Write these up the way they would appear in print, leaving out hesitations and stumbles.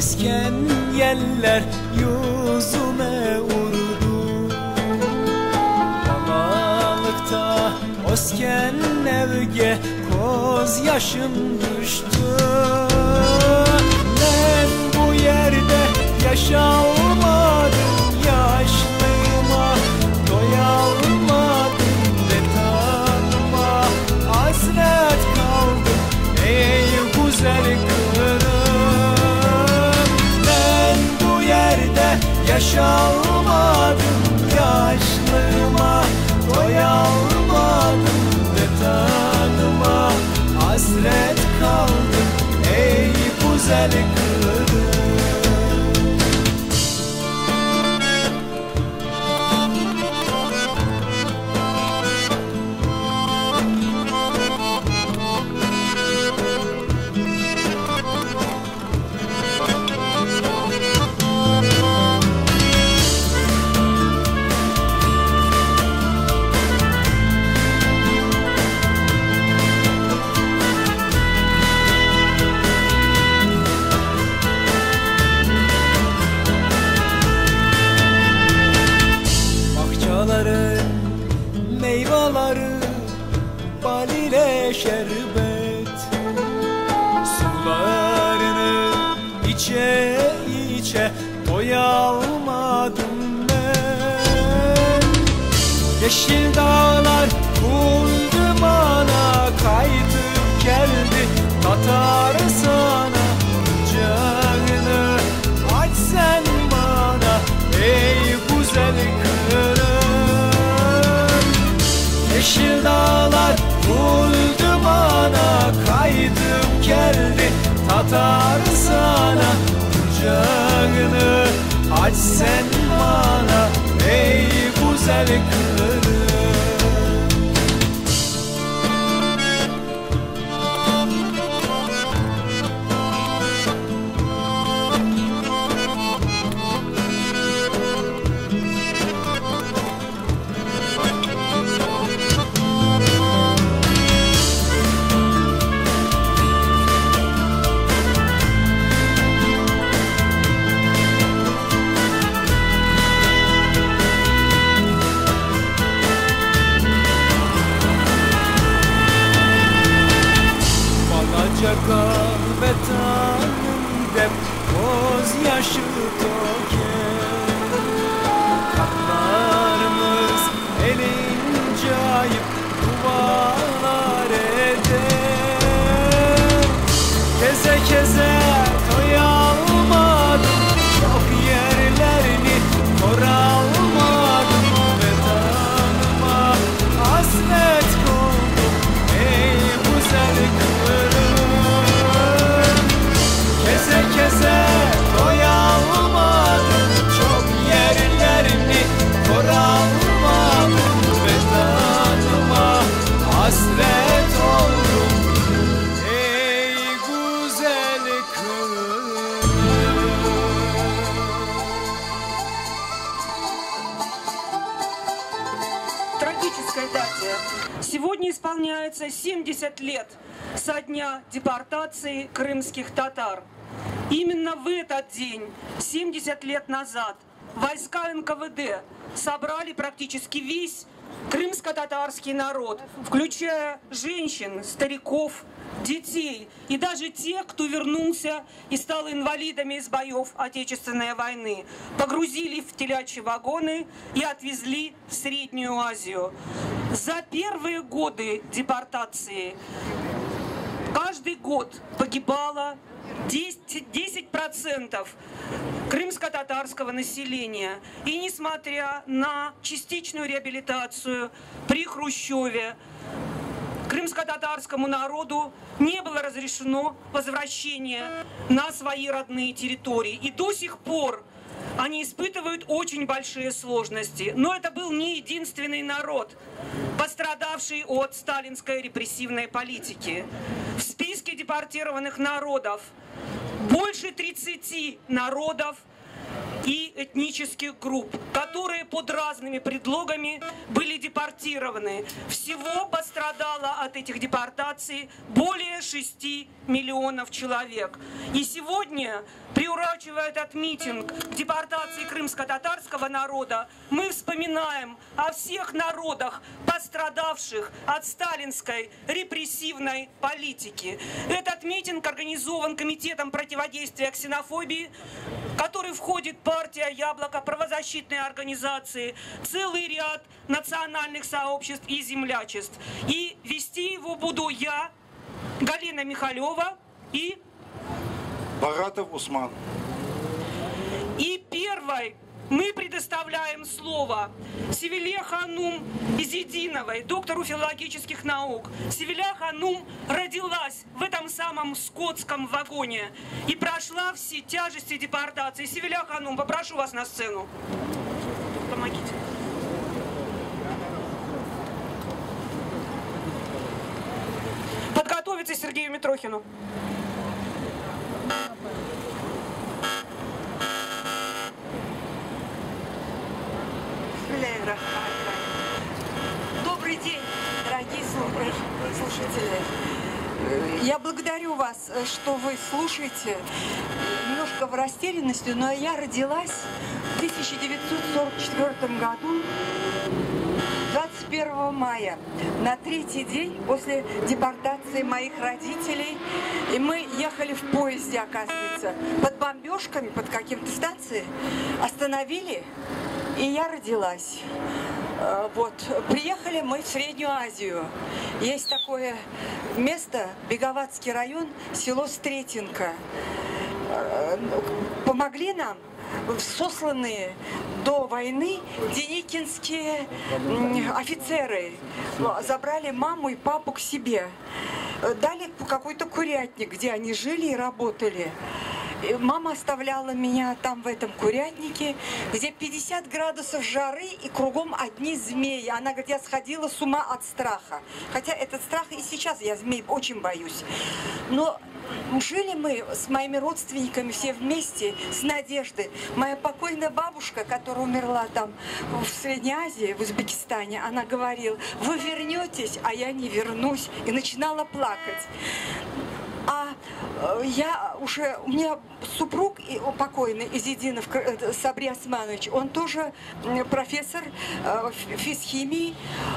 esken yeller yüzüme vurdu. Balalıkta osken evge koz yaşım düştü. Ben bu yerde yaşamadım, yaşlığıma doyamadım ve tanıma hasret kaldım ey güzel Kırım. Ben bu yerde yaşamadım, yaşlığıma doyamadım ve tanıma hasret kaldım ey güzel Kırım. Meyveleri bal ile şerbet, sularını içe içe doyamadım ben. Yeşil dağlar kul dumana kaydıp geldi, Tatar sana canını aç sen bana ey güzel Kırım. Yeşil dağlar kul dumana kaydıp geldi, Tatar sana kucağını aç sen bana ey güzel Kırım. Kahvetanım dep koz yaşı token, katlarımız elince ayıp duvarlar eder. Keze keze doyamadım, çok yerlerini koralmadım ve tanıma hasret koldum ey güzel Kırım. Keze keze doyamadım, çok yerlerini koralmadım ve tanıma hasret oldum ey güzel Kırım. Трагической дате. Сегодня исполняется 70 лет со дня депортации крымских татар. Именно в этот день, 70 лет назад, войска НКВД собрали практически весь крымско-татарский народ, включая женщин, стариков, детей и даже тех, кто вернулся и стал инвалидами из боев Отечественной войны, погрузили в телячьи вагоны и отвезли в Среднюю Азию. За первые годы депортации каждый год погибало 10% крымско-татарского населения. И несмотря на частичную реабилитацию при Хрущеве, крымско-татарскому народу не было разрешено возвращение на свои родные территории. И до сих пор они испытывают очень большие сложности. Но это был не единственный народ, пострадавший от сталинской репрессивной политики. В списке депортированных народов больше 30 народов и этнических групп, которые под разными предлогами были депортированы. Всего пострадало от этих депортаций более 6 миллионов человек. И сегодня, приурачивая этот митинг к депортации крымско-татарского народа, мы вспоминаем о всех народах, пострадавших от сталинской репрессивной политики. Этот митинг организован Комитетом противодействия ксенофобии, в который входит партия «Яблоко», правозащитные организации, целый ряд национальных сообществ и землячеств. И вести его буду я, Галина Михалева и Баратов Усман. И первой мы предоставляем слово Севиле Ханум Изидиновой, доктору филологических наук. Севиля Ханум родилась в этом самом скотском вагоне и прошла все тяжести депортации. Севиля Ханум, попрошу вас на сцену. Помогите. Подготовиться Сергею Митрохину. Добрый день, дорогие слушатели. Я благодарю вас, что вы слушаете. Немножко в растерянности, но я родилась в 1944 году, 21 мая, на третий день после депортации моих родителей. И мы ехали в поезде, оказывается, под бомбежками, под каким-то станцией. Остановили, и я родилась. Вот. Приехали мы в Среднюю Азию. Есть такое место, Беговатский район, село Стретенко. Помогли нам сосланные до войны деникинские офицеры. Забрали маму и папу к себе. Дали какой-то курятник, где они жили и работали. Мама оставляла меня там, в этом курятнике, где 50 градусов жары и кругом одни змеи. Она говорит, я сходила с ума от страха. Хотя этот страх и сейчас, я змей очень боюсь. Но жили мы с моими родственниками все вместе, с надеждой. Моя покойная бабушка, которая умерла там в Средней Азии, в Узбекистане, она говорила, вы вернетесь, а я не вернусь. И начинала плакать. А у меня супруг покойный Изидинов Сабри Османович, он тоже профессор физхимии,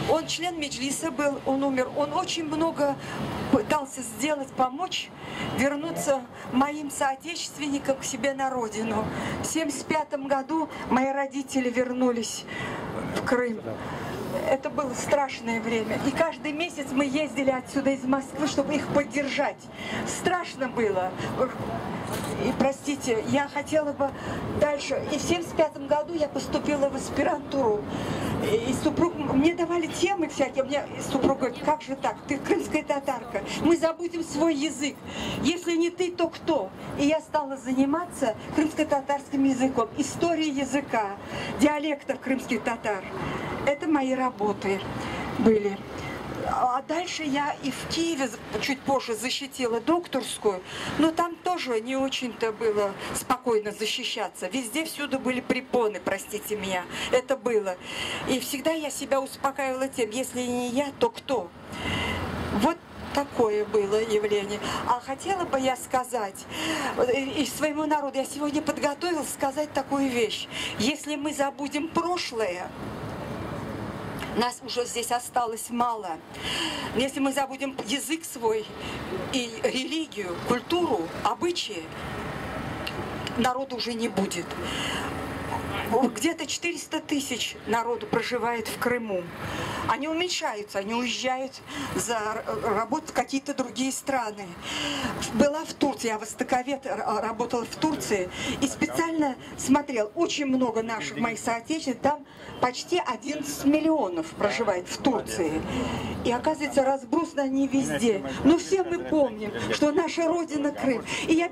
он член Меджлиса был, он умер. Он очень много пытался сделать, помочь вернуться моим соотечественникам к себе на родину. В 1975 году мои родители вернулись в Крым. Это было страшное время. И каждый месяц мы ездили отсюда из Москвы, чтобы их поддержать. Страшно было. И простите, я хотела бы дальше. И в 1975 году я поступила в аспирантуру. И супруг, мне давали темы всякие. Мне супруг говорит, как же так? Ты крымская татарка. Мы забудем свой язык. Если не ты, то кто? И я стала заниматься крымско-татарским языком. Историей языка, диалектов крымских татар. Это мои работы были. А дальше я и в Киеве чуть позже защитила докторскую, но там тоже не очень-то было спокойно защищаться. Везде, всюду были препоны, простите меня. Это было. И всегда я себя успокаивала тем, если не я, то кто? Вот такое было явление. А хотела бы я сказать, и своему народу, я сегодня подготовилась сказать такую вещь. Если мы забудем прошлое, нас уже здесь осталось мало. Если мы забудем язык свой и религию, культуру, обычаи, народу уже не будет. Где-то 400 тысяч народу проживает в Крыму. Они уменьшаются, они уезжают за работу в какие-то другие страны. Была в Турции, я востоковед, работала в Турции и специально смотрел, очень много наших моих соотечественников, там почти 11 миллионов проживает в Турции. И оказывается, разбросаны они везде. Но все мы помним, что наша родина Крым. И я,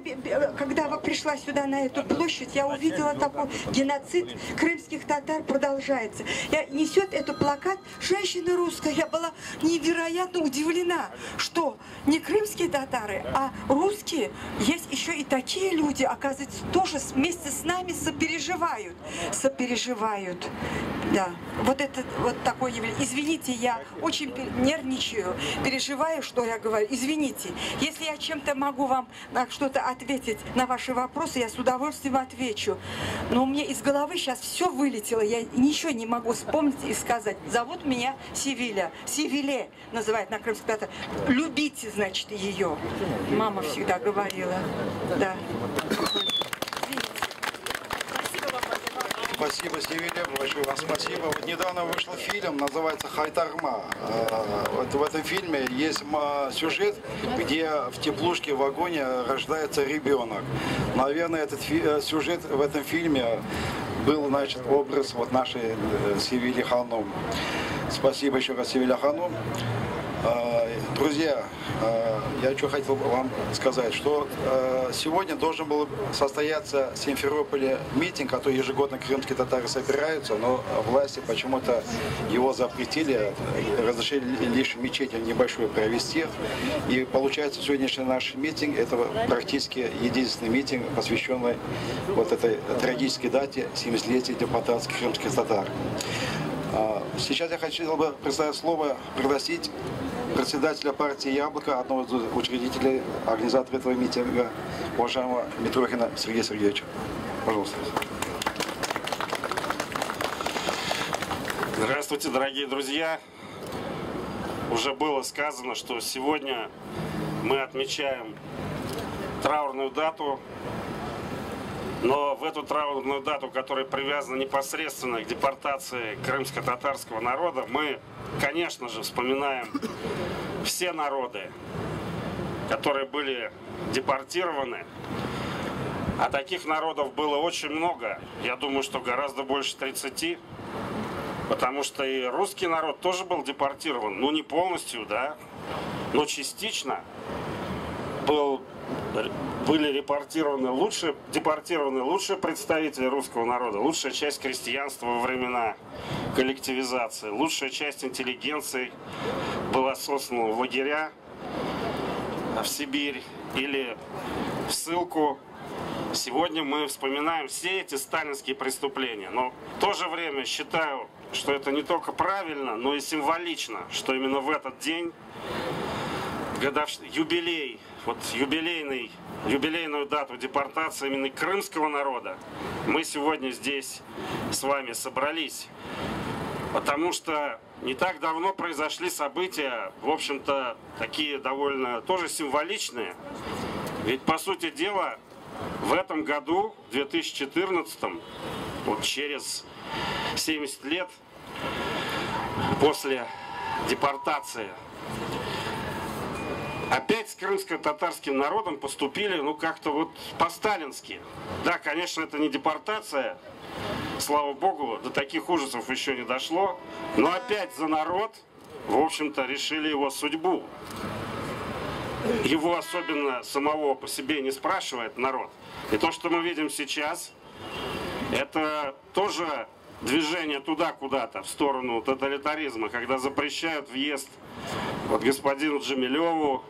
когда пришла сюда на эту площадь, я увидела такой геноцид геноцид крымских татар продолжается. Несет этот плакат женщина русская. Я была невероятно удивлена, что не крымские татары, а русские. Есть еще и такие люди, оказывается, тоже вместе с нами сопереживают. Сопереживают. Да. Вот это вот такое явление. Извините, я очень нервничаю, переживаю, что я говорю. Извините. Если я чем-то могу вам на что-то ответить, на ваши вопросы, я с удовольствием отвечу. Но у меня из головы сейчас все вылетело. Я ничего не могу вспомнить и сказать. Зовут меня Севиля. Севиле называют на крымском татар. Любите, значит, ее. Мама всегда говорила. Да. Спасибо, Севиля, большое вам спасибо. Вот недавно вышел фильм, называется «Хайтарма». Вот в этом фильме есть сюжет, где в теплушке в вагоне рождается ребенок. Наверное, этот сюжет в этом фильме был, значит, образ вот нашей Севили Ханум. Спасибо еще раз, Севиля Ханум. Друзья, я что хотел вам сказать, что сегодня должен был состояться в Симферополе митинг, а то ежегодно крымские татары собираются, но власти почему-то его запретили, разрешили лишь мечеть небольшую провести. И получается, сегодняшний наш митинг – это практически единственный митинг, посвященный вот этой трагической дате 70-летия депортации крымских татар. Сейчас я хотел бы пригласить председателя партии «Яблоко», одного из учредителей, организатора этого митинга, уважаемого Митрохина Сергея Сергеевича. Пожалуйста. Здравствуйте, дорогие друзья. Уже было сказано, что сегодня мы отмечаем траурную дату, но в эту траурную дату, которая привязана непосредственно к депортации крымско-татарского народа, мы, конечно же, вспоминаем все народы, которые были депортированы. А таких народов было очень много. Я думаю, что гораздо больше 30. Потому что и русский народ тоже был депортирован. Ну, не полностью, да, но частично были депортированы лучшие представители русского народа, лучшая часть крестьянства во времена коллективизации, лучшая часть интеллигенции была сослана в лагеря, в Сибирь или в ссылку. Сегодня мы вспоминаем все эти сталинские преступления, но в то же время считаю, что это не только правильно, но и символично, что именно в этот день, юбилей, вот юбилейную дату депортации именно крымского народа, мы сегодня здесь с вами собрались. Потому что не так давно произошли события, в общем-то, такие довольно тоже символичные. Ведь, по сути дела, в этом году, в 2014, вот через 70 лет после депортации, опять с крымско-татарским народом поступили, ну, как-то вот по-сталински. Да, конечно, это не депортация, слава богу, до таких ужасов еще не дошло, но опять за народ, в общем-то, решили его судьбу. Его особенно самого по себе не спрашивает народ. И то, что мы видим сейчас, это тоже движение туда куда-то, в сторону тоталитаризма, когда запрещают въезд вот господину Джемилеву,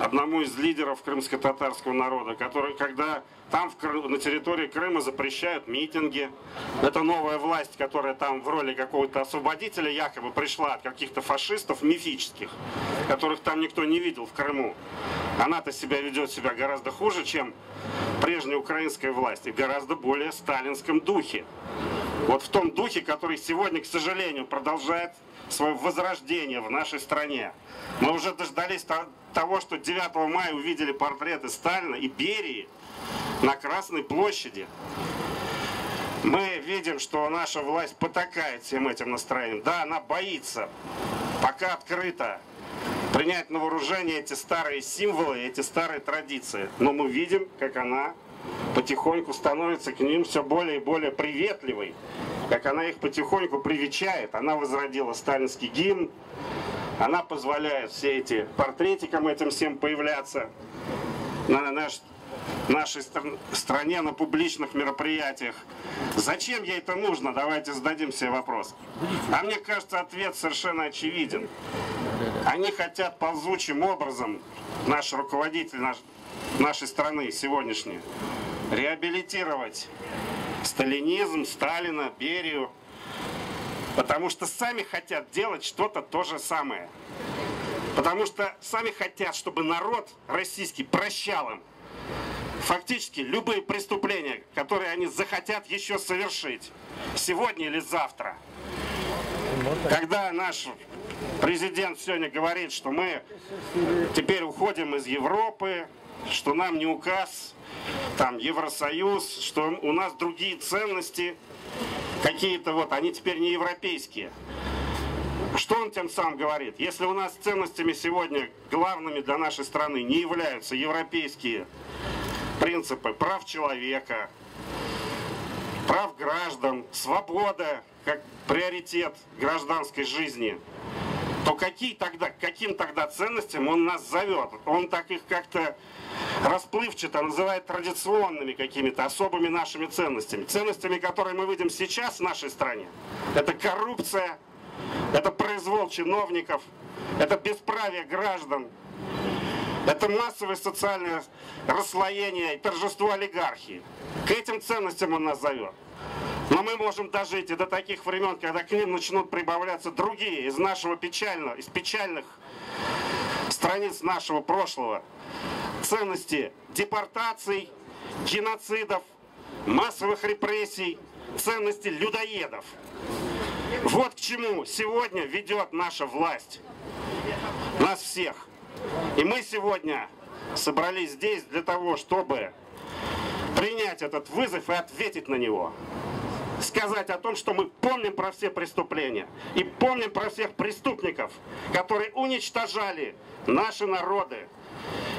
одному из лидеров крымско-татарского народа, который, когда там на территории Крыма запрещают митинги. Это новая власть, которая там в роли какого-то освободителя якобы пришла от каких-то фашистов мифических, которых там никто не видел в Крыму. Она-то ведет себя гораздо хуже, чем прежняя украинская власть, и в гораздо более сталинском духе. Вот в том духе, который сегодня, к сожалению, продолжает свое возрождение в нашей стране. Мы уже дождались того, что 9 мая увидели портреты Сталина и Берии на Красной площади. Мы видим, что наша власть потакает всем этим настроением. Да, она боится пока открыто принять на вооружение эти старые символы, эти старые традиции. Но мы видим, как она потихоньку становится к ним все более и более приветливой, как она их потихоньку привечает. Она возродила сталинский гимн, она позволяет все эти портретикам этим всем появляться. в нашей стране на публичных мероприятиях. Зачем ей это нужно? Давайте зададим себе вопрос. А мне кажется, ответ совершенно очевиден. Они хотят ползучим образом, наши руководители нашей страны сегодняшние, реабилитировать сталинизм, Сталина, Берию, потому что сами хотят делать что-то то же самое. Потому что сами хотят, чтобы народ российский прощал им фактически любые преступления, которые они захотят еще совершить сегодня или завтра. Когда наш президент сегодня говорит, что мы теперь уходим из Европы, что нам не указ, там Евросоюз, что у нас другие ценности какие-то, вот, они теперь не европейские. Что он тем самым говорит? Если у нас ценностями сегодня главными для нашей страны не являются европейские принципы прав человека, прав граждан, свобода как приоритет гражданской жизни, то каким тогда ценностям он нас зовет? Он так их как-то расплывчато называет традиционными какими-то особыми нашими ценностями. Ценностями, которые мы видим сейчас в нашей стране. Это коррупция, это произвол чиновников, это бесправие граждан, это массовое социальное расслоение и торжество олигархии. К этим ценностям он нас зовет. Но мы можем дожить и до таких времен, когда к ним начнут прибавляться другие из печальных страниц нашего прошлого. Ценности депортаций, геноцидов, массовых репрессий, ценности людоедов. Вот к чему сегодня ведет наша власть. Нас всех. И мы сегодня собрались здесь для того, чтобы принять этот вызов и ответить на него. Сказать о том, что мы помним про все преступления и помним про всех преступников, которые уничтожали наши народы.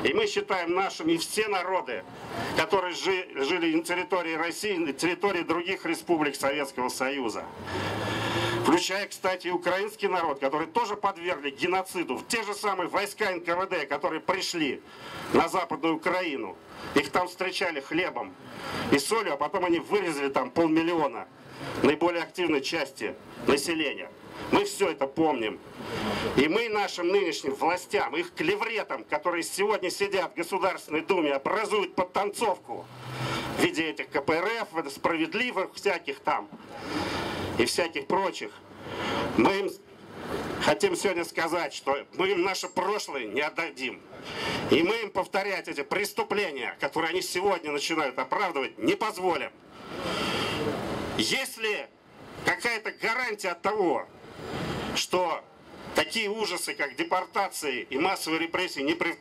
И мы считаем нашими все народы, которые жили на территории России, на территории других республик Советского Союза. Включая, кстати, и украинский народ, который тоже подвергли геноциду. В те же самые войска НКВД, которые пришли на Западную Украину. Их там встречали хлебом и солью, а потом они вырезали там 500 000 наиболее активной части населения. Мы все это помним. И мы нашим нынешним властям, их клевретам, которые сегодня сидят в Государственной Думе, образуют подтанцовку в виде этих КПРФ, справедливых всяких там и всяких прочих. Мы им хотим сегодня сказать, что мы им наше прошлое не отдадим. И мы им повторять эти преступления, которые они сегодня начинают оправдывать, не позволим. Есть ли какая-то гарантия от того, что такие ужасы, как депортации и массовые репрессии,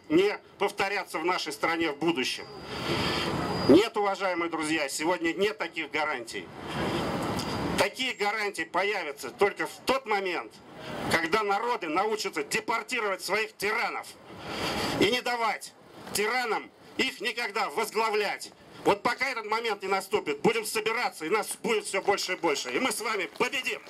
не повторятся в нашей стране в будущем? Нет, уважаемые друзья, сегодня нет таких гарантий. Такие гарантии появятся только в тот момент, когда народы научатся депортировать своих тиранов и не давать тиранам их никогда возглавлять. Вот пока этот момент не наступит, будем собираться, и нас будет все больше и больше. И мы с вами победим!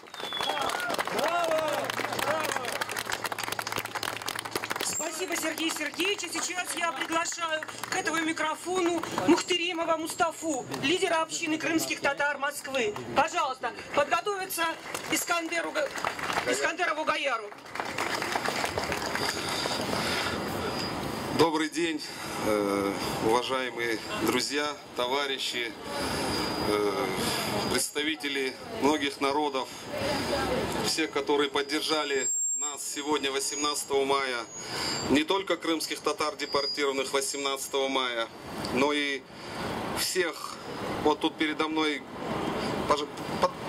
Спасибо, Сергей Сергеевич. Сейчас я приглашаю к этому микрофону Мухтаримова Мустафу, лидера общины крымских татар Москвы. Пожалуйста, подготовиться Искандерову Гаяру. Добрый день, уважаемые друзья, товарищи, представители многих народов, все, которые поддержали нас сегодня, 18 мая, не только крымских татар, депортированных 18 мая, но и всех. Вот тут передо мной,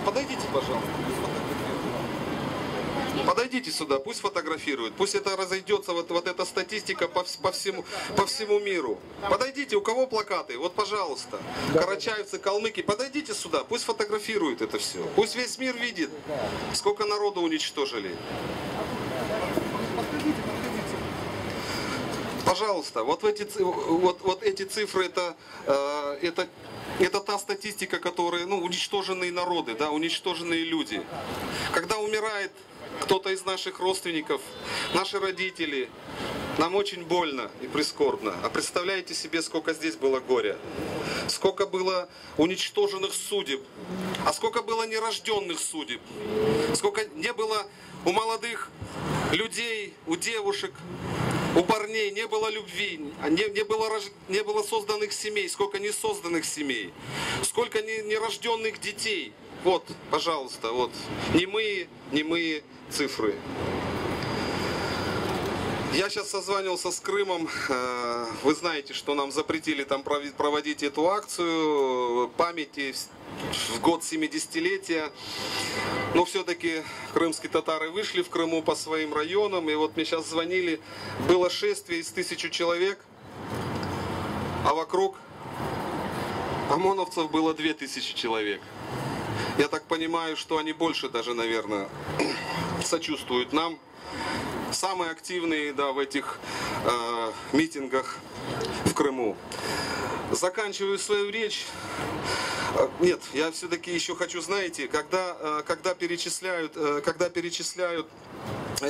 подойдите, пожалуйста. Подойдите сюда, пусть фотографируют, пусть это разойдется, вот эта статистика по всему миру. Подойдите, у кого плакаты, вот пожалуйста, карачаевцы, калмыки, подойдите сюда, пусть фотографируют это все. Пусть весь мир видит, сколько народу уничтожили. Пожалуйста, вот эти цифры, это та статистика, которая, уничтоженные народы, да, уничтоженные люди. Когда умирает кто-то из наших родственников, наши родители, Нам очень больно и прискорбно. А представляете себе, сколько здесь было горя? Сколько было уничтоженных судеб? А сколько было нерожденных судеб? Сколько не было у молодых людей, у девушек, у парней, не было любви, не было созданных семей, сколько несозданных семей, сколько нерожденных детей. Вот, пожалуйста, вот, немые цифры. Я сейчас созванивался с Крымом. Вы знаете, что нам запретили там проводить эту акцию памяти в год 70-летия. Но все-таки крымские татары вышли в Крыму по своим районам. И вот мне сейчас звонили. Было шествие из 1000 человек, а вокруг ОМОНовцев было 2000 человек. Я так понимаю, что они больше даже, наверное, сочувствуют нам. Самые активные, да, в этих митингах в Крыму. Заканчиваю свою речь. Нет, я все-таки еще хочу, знаете, когда перечисляют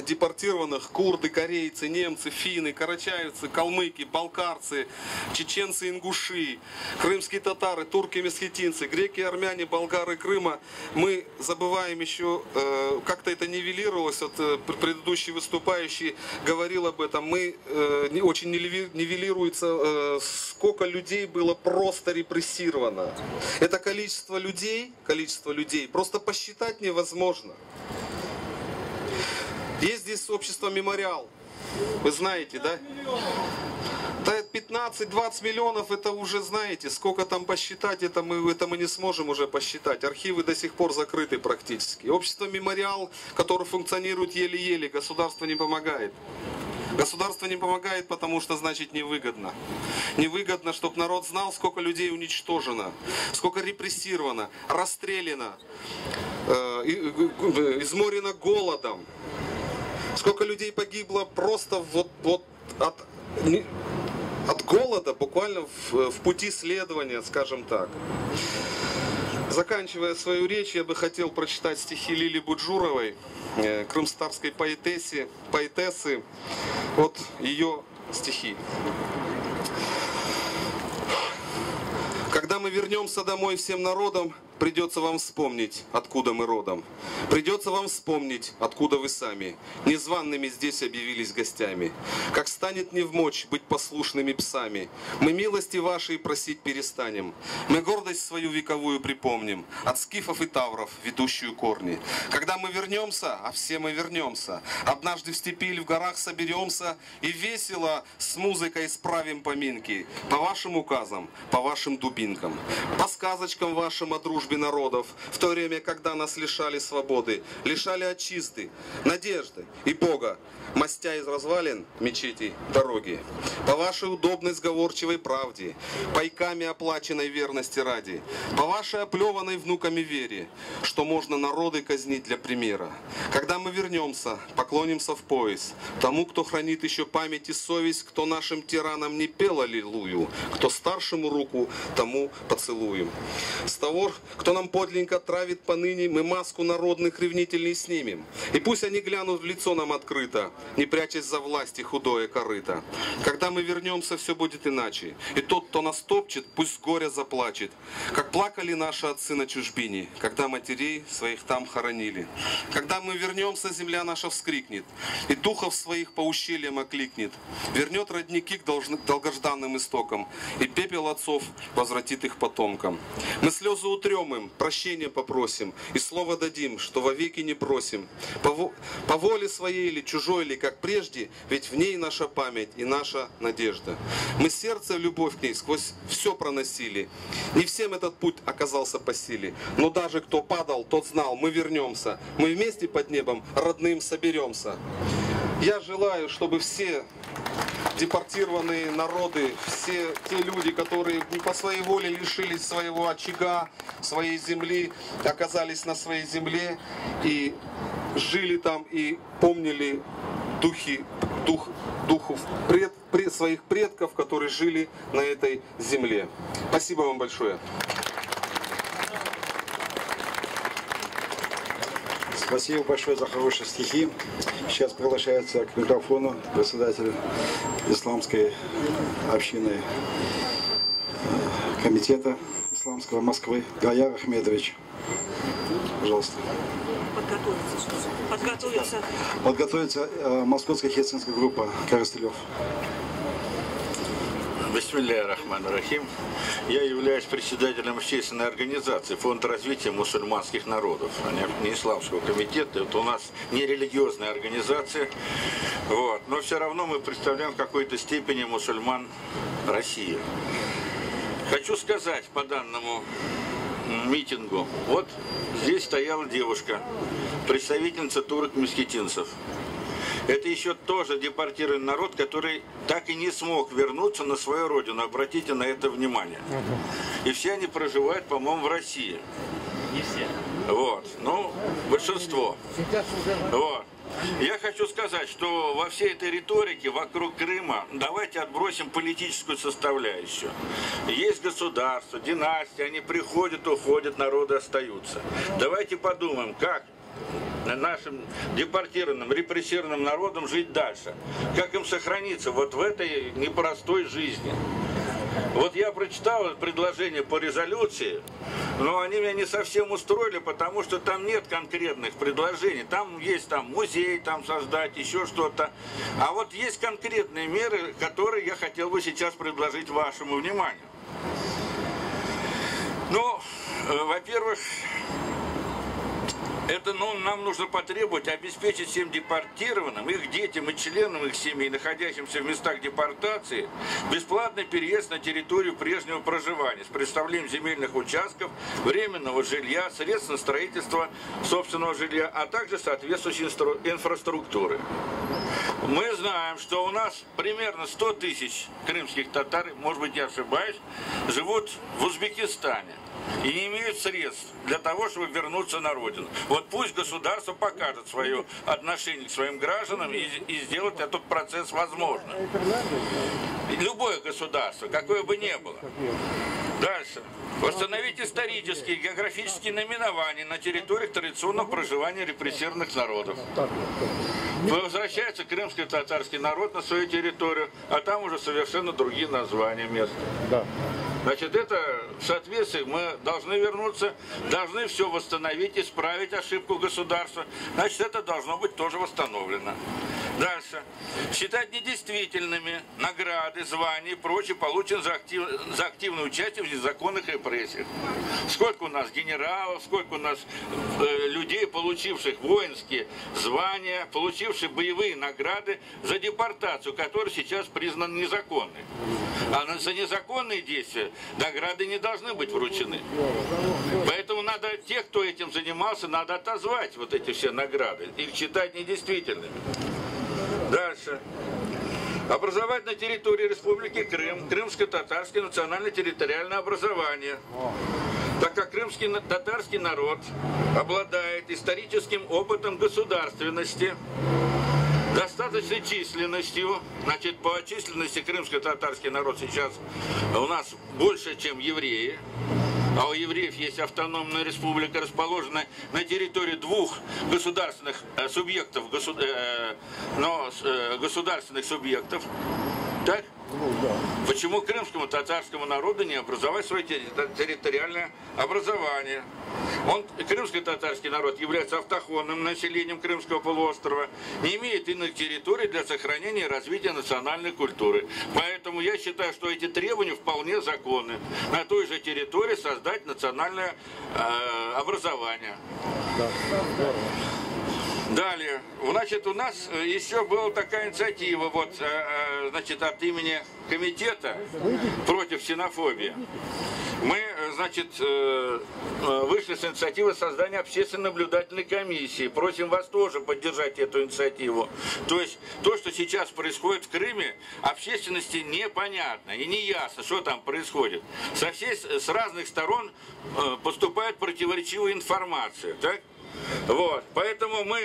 депортированных курды, корейцы, немцы, финны, карачаевцы, калмыки, балкарцы, чеченцы, ингуши, крымские татары, турки, месхетинцы, греки, армяне, болгары Крыма, мы забываем еще, как-то это нивелировалось, вот предыдущий выступающий говорил об этом, очень нивелируется, сколько людей было просто репрессировано. Это количество людей просто посчитать невозможно. Есть здесь общество «Мемориал». Вы знаете, да? Да, 15-20 миллионов, это уже знаете, сколько там посчитать, это мы не сможем уже посчитать. Архивы до сих пор закрыты практически. Общество «Мемориал», которое функционирует еле-еле, государство не помогает. Государство не помогает, потому что, значит, невыгодно. Невыгодно, чтобы народ знал, сколько людей уничтожено, сколько репрессировано, расстреляно, изморено голодом. Сколько людей погибло просто от голода, буквально в пути следования, скажем так. Заканчивая свою речь, я бы хотел прочитать стихи Лили Буджуровой, крымстарской поэтессы. Вот ее стихи. Когда мы вернемся домой всем народом, придется вам вспомнить, откуда мы родом. Придется вам вспомнить, откуда вы сами. Незваными здесь объявились гостями. Как станет невмочь быть послушными псами, мы милости вашей просить перестанем. Мы гордость свою вековую припомним, от скифов и тавров, ведущую корни. Когда мы вернемся, а все мы вернемся, однажды в степи или в горах соберемся и весело с музыкой справим поминки. По вашим указам, по вашим дубинкам, по сказочкам вашим о дружбе народов, в то время, когда нас лишали свободы, лишали отчизны, надежды и Бога, мостя из развалин мечетей дороги. По вашей удобной сговорчивой правде, пайками оплаченной верности ради, по вашей оплеванной внуками вере, что можно народы казнить для примера. Когда мы вернемся, поклонимся в пояс тому, кто хранит еще память и совесть, кто нашим тиранам не пел аллилуйю, кто старшему руку, тому поцелуем. С того, кто нам подлинно травит поныне, мы маску народных ревнителей снимем. И пусть они глянут в лицо нам открыто, не прячась за власти худое корыто. Когда мы вернемся, все будет иначе. И тот, кто нас топчет, пусть с горя заплачет. Как плакали наши отцы на чужбине, когда матерей своих там хоронили. Когда мы вернемся, земля наша вскрикнет, и духов своих по ущельям окликнет. Вернет родники к долгожданным истокам, и пепел отцов возвратит их потомкам. Мы слезы утрем им, прощения попросим, и слово дадим, что вовеки не бросим. По воле своей или чужой, или как прежде, ведь в ней наша память и наша надежда. Мы сердце в любовь к ней сквозь все проносили. Не всем этот путь оказался по силе, но даже кто падал, тот знал, мы вернемся. Мы вместе под небом родным соберемся. Я желаю, чтобы все депортированные народы, все те люди, которые не по своей воле лишились своего очага, своей земли, оказались на своей земле и жили там и помнили духов своих предков, которые жили на этой земле. Спасибо вам большое. Спасибо большое за хорошие стихи. Сейчас приглашается к микрофону председатель исламской общины комитета исламского Москвы Гаяр Ахмедович. Пожалуйста. Подготовится московская христианская группа Коростылев. Бисмилляхи рахмани рахим. Я являюсь председателем общественной организации Фонд развития мусульманских народов, а не исламского комитета. Это у нас не религиозная организация, вот. Но все равно мы представляем в какой-то степени мусульман России. Хочу сказать по данному митингу. Вот здесь стояла девушка, представительница турок-мескетинцев. Это еще тоже депортированный народ, который так и не смог вернуться на свою родину. Обратите на это внимание. И все они проживают, по-моему, в России. Не все. Вот. Ну, большинство. Вот. Я хочу сказать, что во всей этой риторике вокруг Крыма давайте отбросим политическую составляющую. Есть государство, династии, они приходят, уходят, народы остаются. Давайте подумаем, как нашим депортированным, репрессированным народам жить дальше. Как им сохраниться вот в этой непростой жизни. Вот я прочитал предложение по резолюции, но они меня не совсем устроили, потому что там нет конкретных предложений. Там есть музей создать, еще что-то. А вот есть конкретные меры, которые я хотел бы сейчас предложить вашему вниманию. Ну, во-первых, это нам нужно потребовать обеспечить всем депортированным, их детям и членам их семей, находящимся в местах депортации, бесплатный переезд на территорию прежнего проживания с предоставлением земельных участков, временного жилья, средств на строительство собственного жилья, а также соответствующей инфраструктуры. Мы знаем, что у нас примерно 100 тысяч крымских татар, может быть я ошибаюсь, живут в Узбекистане и не имеют средств для того, чтобы вернуться на родину. Вот пусть государство покажет свое отношение к своим гражданам и сделает этот процесс возможным. Любое государство, какое бы ни было. Дальше. Восстановить исторические и географические наименования на территориях традиционного проживания репрессированных народов. Возвращается крымско-татарский народ на свою территорию, а там уже совершенно другие названия мест. Да. Значит, это в соответствии мы должны вернуться, должны все восстановить, исправить ошибку государства. Значит, это должно быть тоже восстановлено. Дальше. Считать недействительными награды, звания и прочее, полученные за активное участие в незаконных репрессиях. Сколько у нас генералов, сколько у нас людей, получивших воинские звания, получивших боевые награды за депортацию, которая сейчас признана незаконной. А за незаконные действия награды не должны быть вручены. Поэтому надо тех, кто этим занимался, надо отозвать вот эти все награды. Их считать недействительными. Дальше. Образовать на территории Республики Крым крымско-татарское национально-территориальное образование. Так как крымский татарский народ обладает историческим опытом государственности, достаточной численностью, значит, по численности крымско-татарский народ сейчас у нас больше, чем евреи, а у евреев есть автономная республика, расположенная на территории двух государственных субъектов, государственных субъектов. Так? Почему крымскому татарскому народу не образовать свое территориальное образование? Крымско-татарский народ является автохтонным населением Крымского полуострова, не имеет иных территорий для сохранения и развития национальной культуры. Поэтому я считаю, что эти требования вполне законны. На той же территории создать национальное образование. Далее, значит, у нас еще была такая инициатива, вот, значит, от имени комитета против ксенофобии. Мы, значит, вышли с инициативой создания общественной наблюдательной комиссии. Просим вас тоже поддержать эту инициативу. То есть, то, что сейчас происходит в Крыме, общественности непонятно и не ясно, что там происходит. С разных сторон поступает противоречивая информация, так? Вот, поэтому мы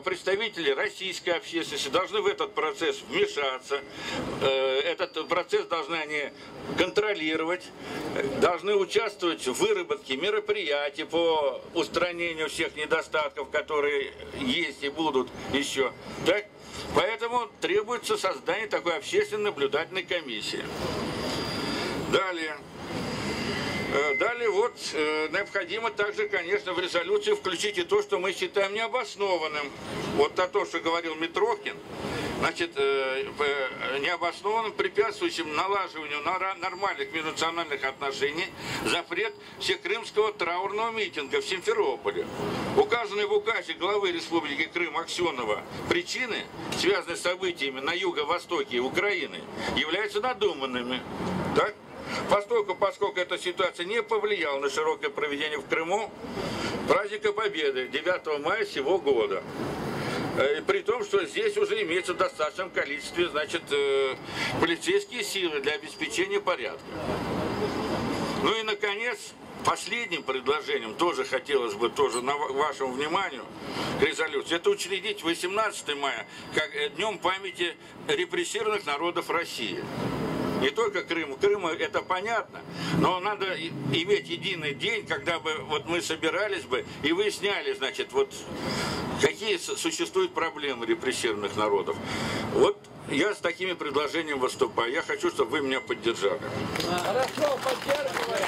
представители российской общественности должны в этот процесс вмешаться. Этот процесс должны они контролировать, должны участвовать в выработке мероприятий по устранению всех недостатков, которые есть и будут еще. Так? Поэтому требуется создание такой общественной наблюдательной комиссии. Далее вот необходимо также, конечно, в резолюцию включить и то, что мы считаем необоснованным. Вот то, что говорил Митрохин, значит, необоснованным, препятствующим налаживанию нормальных межнациональных отношений, запрет всекрымского траурного митинга в Симферополе. Указанные в указе главы Республики Крым Аксенова причины, связанные с событиями на юго-востоке Украины, являются надуманными. Так? Поскольку эта ситуация не повлияла на широкое проведение в Крыму праздника Победы 9 мая сего года. При том, что здесь уже имеется в достаточном количестве, значит, полицейские силы для обеспечения порядка. Ну и, наконец, последним предложением тоже хотелось бы тоже на вашему вниманию к резолюции. Это учредить 18 мая как Днем памяти репрессированных народов России. Не только Крыму. Крыму это понятно, но надо иметь единый день, когда бы вот мы собирались бы и выясняли, значит, вот какие существуют проблемы репрессированных народов. Вот я с такими предложениями выступаю. Я хочу, чтобы вы меня поддержали. Хорошо, поддерживаем.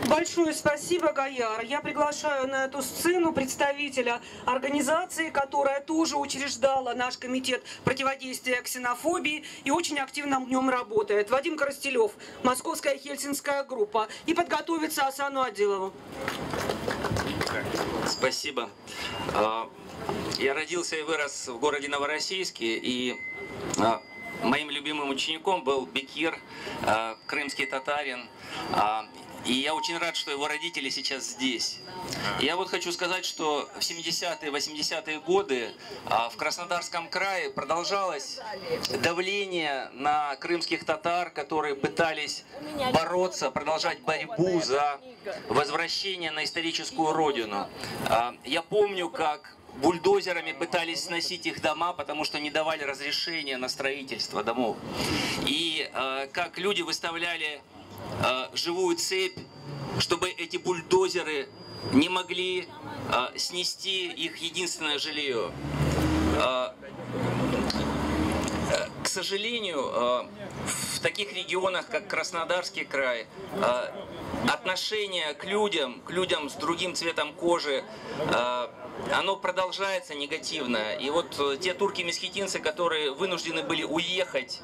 Большое спасибо, Гаяр. Я приглашаю на эту сцену представителя организации, которая тоже учреждала наш комитет противодействия ксенофобии и очень активно в нем работает. Вадим Коростелев, Московская Хельсинская группа. И подготовится Асану Адилову. Спасибо. Я родился и вырос в городе Новороссийске, и моим любимым учеником был Бекир, крымский татарин. И я очень рад, что его родители сейчас здесь. Я вот хочу сказать, что в 70-е, 80-е годы в Краснодарском крае продолжалось давление на крымских татар, которые пытались бороться, продолжать борьбу за возвращение на историческую родину. Я помню, как бульдозерами пытались сносить их дома, потому что не давали разрешения на строительство домов. И как люди выставляли живую цепь, чтобы эти бульдозеры не могли снести их единственное жилье. К сожалению, в таких регионах, как Краснодарский край, отношение к людям с другим цветом кожи, оно продолжается негативно. И вот те турки-месхетинцы, которые вынуждены были уехать,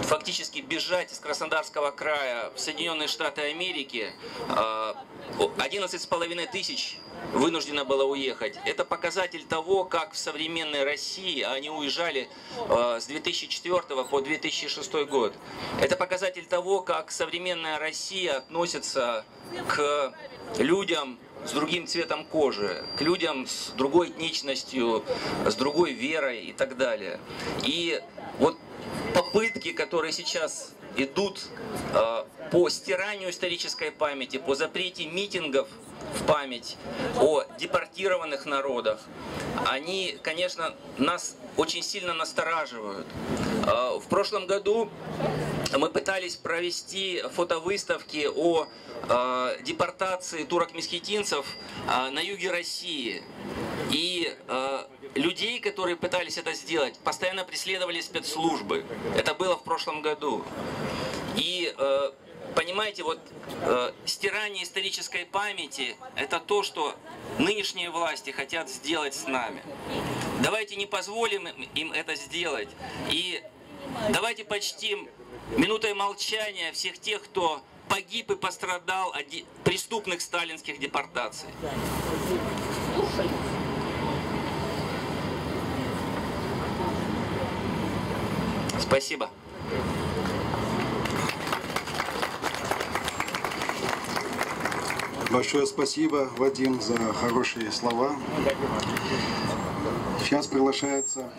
фактически бежать из Краснодарского края в Соединенные Штаты Америки, 11,5 тысяч вынуждено было уехать. Это показатель того, как в современной России, они уезжали с 2004 по 2006 год. Это показатель того, как современная Россия относится к людям с другим цветом кожи, к людям с другой этничностью, с другой верой и так далее. И вот попытки, которые сейчас идут по стиранию исторической памяти, по запрете митингов в память о депортированных народах, они, конечно, нас очень сильно настораживают. В прошлом году мы пытались провести фотовыставки о депортации турок-месхетинцев на юге России. И людей, которые пытались это сделать, постоянно преследовали спецслужбы. Это было в прошлом году. И понимаете, вот стирание исторической памяти – это то, что нынешние власти хотят сделать с нами. Давайте не позволим им это сделать. И давайте почтим минутой молчания всех тех, кто погиб и пострадал от преступных сталинских депортаций. Спасибо. Большое спасибо, Вадим, за хорошие слова. Сейчас приглашается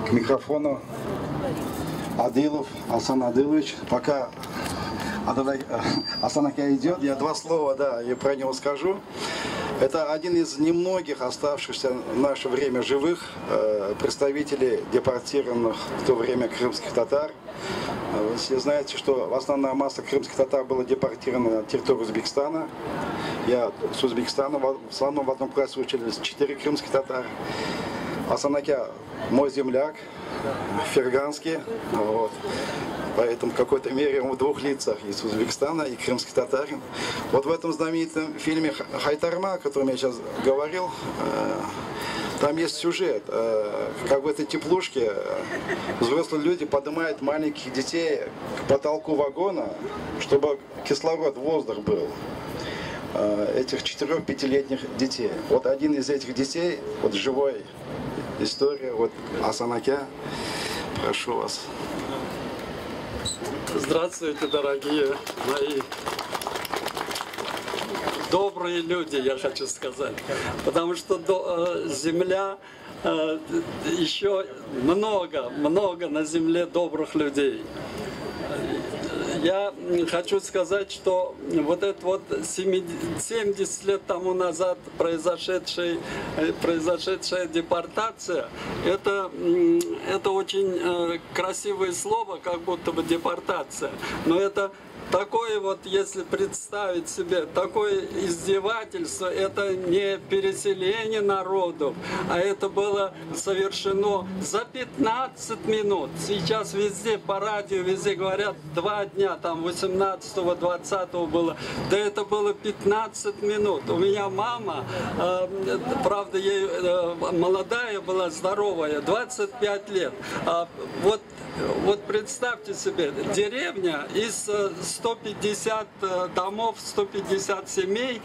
к микрофону Адилов Асан Адилович. Пока Асанаке идет, я два слова, да, и про него скажу. Это один из немногих оставшихся в наше время живых представителей депортированных в то время крымских татар. Вы все знаете, что основная масса крымских татар была депортирована на территорию Узбекистана. Я с Узбекистана, в основном в одном классе учились 4 крымских татар. Асанаке мой земляк, ферганский, вот. Поэтому в какой-то мере он в двух лицах, из Узбекистана и крымский татарин. Вот в этом знаменитом фильме «Хайтарма», о котором я сейчас говорил, там есть сюжет, как в этой теплушке взрослые люди поднимают маленьких детей к потолку вагона, чтобы кислород, воздух был. Этих 4-5-летних детей. Вот один из этих детей, вот живой история, вот Асанаке, прошу вас. Здравствуйте, дорогие мои добрые люди, я хочу сказать. Потому что земля, еще много на земле добрых людей. Я хочу сказать, что вот это вот 70 лет тому назад произошедшая депортация, это очень красивое слово, как будто бы депортация, но это такое вот, если представить себе, такое издевательство, это не переселение народов, а это было совершено за 15 минут. Сейчас везде по радио, везде говорят 2 дня, там 18-го, 20-го было. Да это было 15 минут. У меня мама, правда, ей молодая была, здоровая, 25 лет. Вот представьте себе, деревня из 150 домов, 150 семей,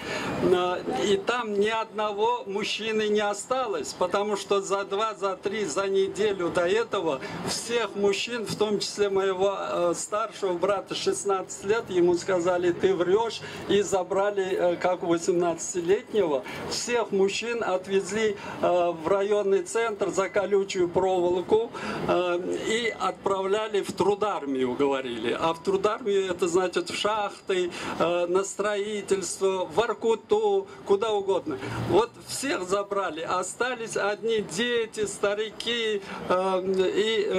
и там ни одного мужчины не осталось, потому что за 2, за 3, за неделю до этого всех мужчин, в том числе моего старшего брата 16 лет, ему сказали: ты врешь, и забрали как 18-летнего. Всех мужчин отвезли в районный центр за колючую проволоку и отправляли в трудармию, говорили. А в трудармию это значит в шахты, на строительство, в Воркуту, куда угодно. Вот всех забрали. Остались одни дети, старики и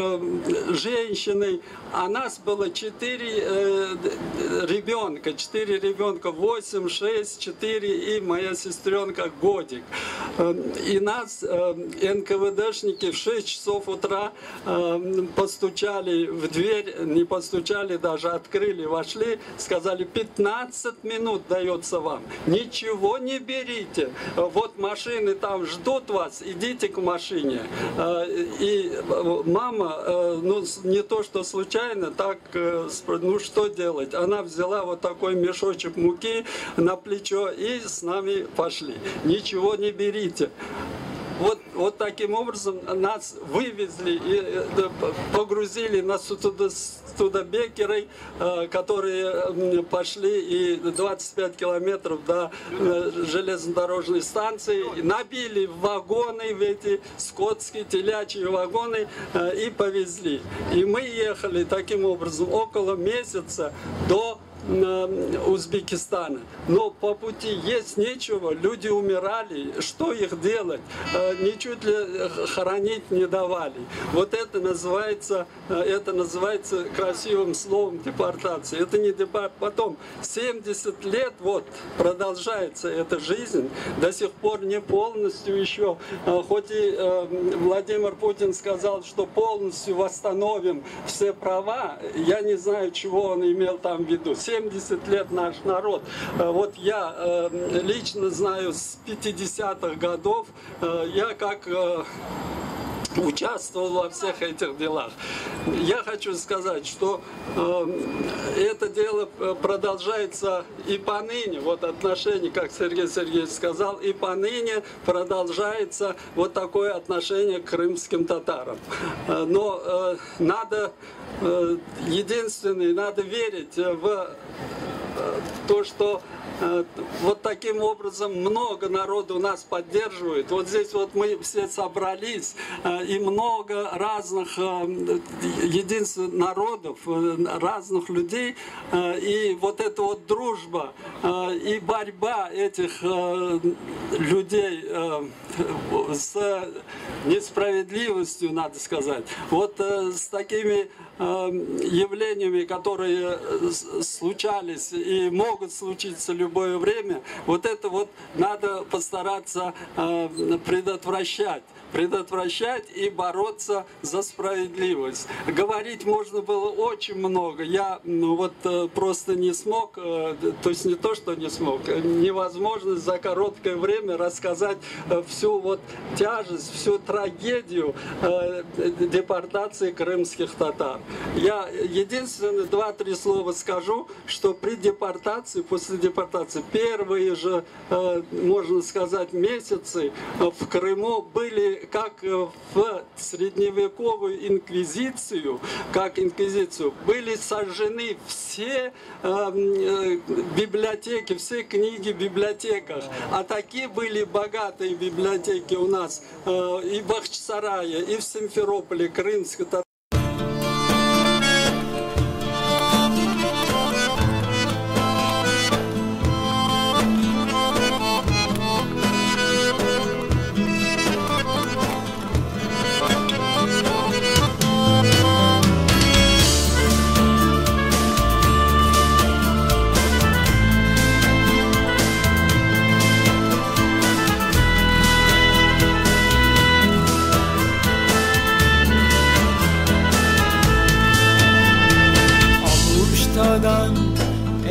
женщины. А нас было 4 ребенка, 8, 6, 4 и моя сестренка годик. И нас НКВДшники в 6 часов утра постучали в дверь, не постучали даже, открыли, вошли, сказали: 15 минут дается вам, ничего не берите, вот машины там ждут вас, идите к машине. И мама, ну не то что случайно, так, ну что делать, она взяла вот такой мешочек муки на плечо и с нами пошли. Ничего не берите. Вот таким образом нас вывезли и погрузили на студебекеры, которые пошли и 25 километров до железнодорожной станции, набили в вагоны, в эти скотские, телячьи вагоны и повезли. И мы ехали таким образом около месяца до Узбекистана. Но по пути есть нечего, люди умирали, что их делать? Ничуть ли хоронить не давали. Вот это называется красивым словом депортация. Это не депортация. Потом 70 лет вот продолжается эта жизнь, до сих пор не полностью еще, хоть и Владимир Путин сказал, что полностью восстановим все права, я не знаю, чего он имел там в виду. 70 лет наш народ. Вот я лично знаю с 50-х годов, я как участвовал во всех этих делах. Я хочу сказать, что это дело продолжается и поныне, вот отношение, как Сергей Сергеевич сказал, и поныне продолжается вот такое отношение к крымским татарам. Но надо верить в то, что Вот таким образом много народу нас поддерживает. Вот здесь вот мы все собрались, и много разных единств народов, разных людей, и вот эта вот дружба и борьба этих людей с несправедливостью, надо сказать, вот с такими явлениями, которые случались и могут случиться в любое время, вот это вот надо постараться предотвращать и бороться за справедливость. Говорить можно было очень много. Я вот просто не смог, то есть не то, что не смог, невозможно за короткое время рассказать всю вот тяжесть, всю трагедию депортации крымских татар. Я единственное 2-3 слова скажу, что при депортации, после депортации, первые же, можно сказать, месяцы в Крыму были как в средневековую инквизицию, были сожжены все библиотеки, все книги в библиотеках. А такие были богатые библиотеки у нас и в Бахчисарае, и в Симферополе, Крымской.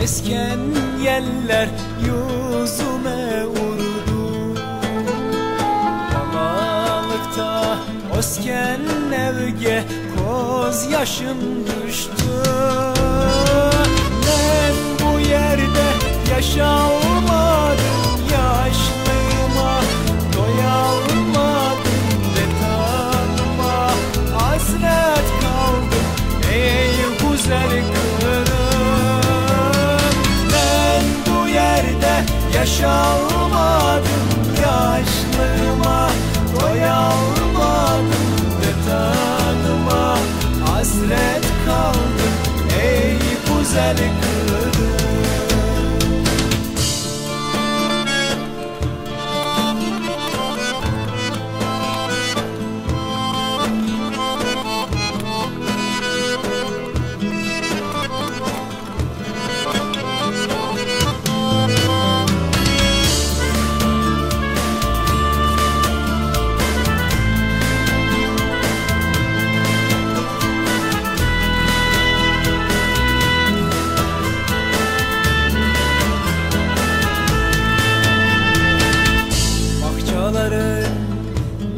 Esken yeller yüzüme vurdu. Balalıkta osken evge koz yaşım düştü. Ben bu yerde yaşamadım, yaşlığıma doyamadım ve tanıma hasret kaldım ey güzel Kırım. Yaşamadım, yaşlığıma doyamadım ve tanıma hasret kaldım ey güzel Kırım.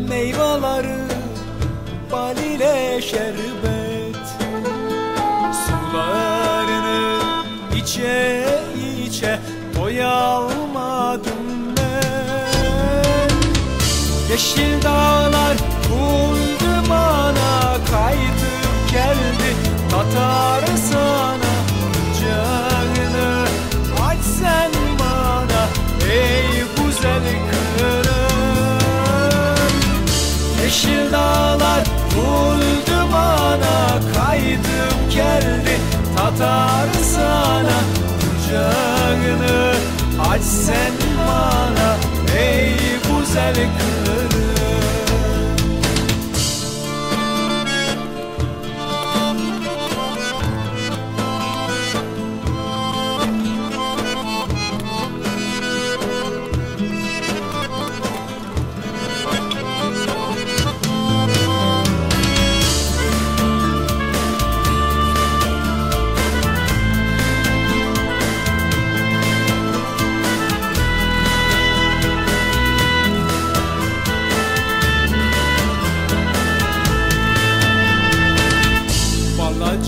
Meyveleri bal ile şerbet, sularını içe içe doyamadım ben. Yeşil dağlar buldu bana, kaytıp geldi Tatar sana. Canını aç sen bana ey güzel Kırım. Yeşil dağlar buldu bana, kaydım geldi Tatar sana. Kucağını aç sen bana ey güzel Kırım.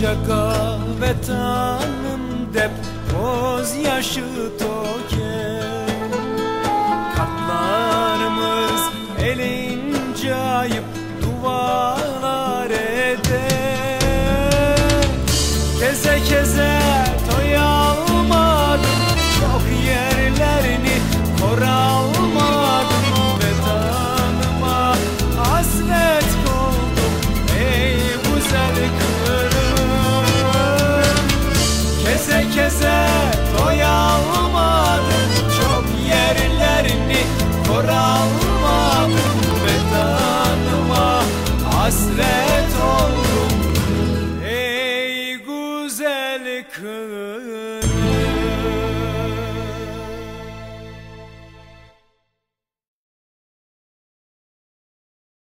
Caka ve tanım dep koz yaşı toke. Katlarımız elince ayıp dualar eder. Keze keze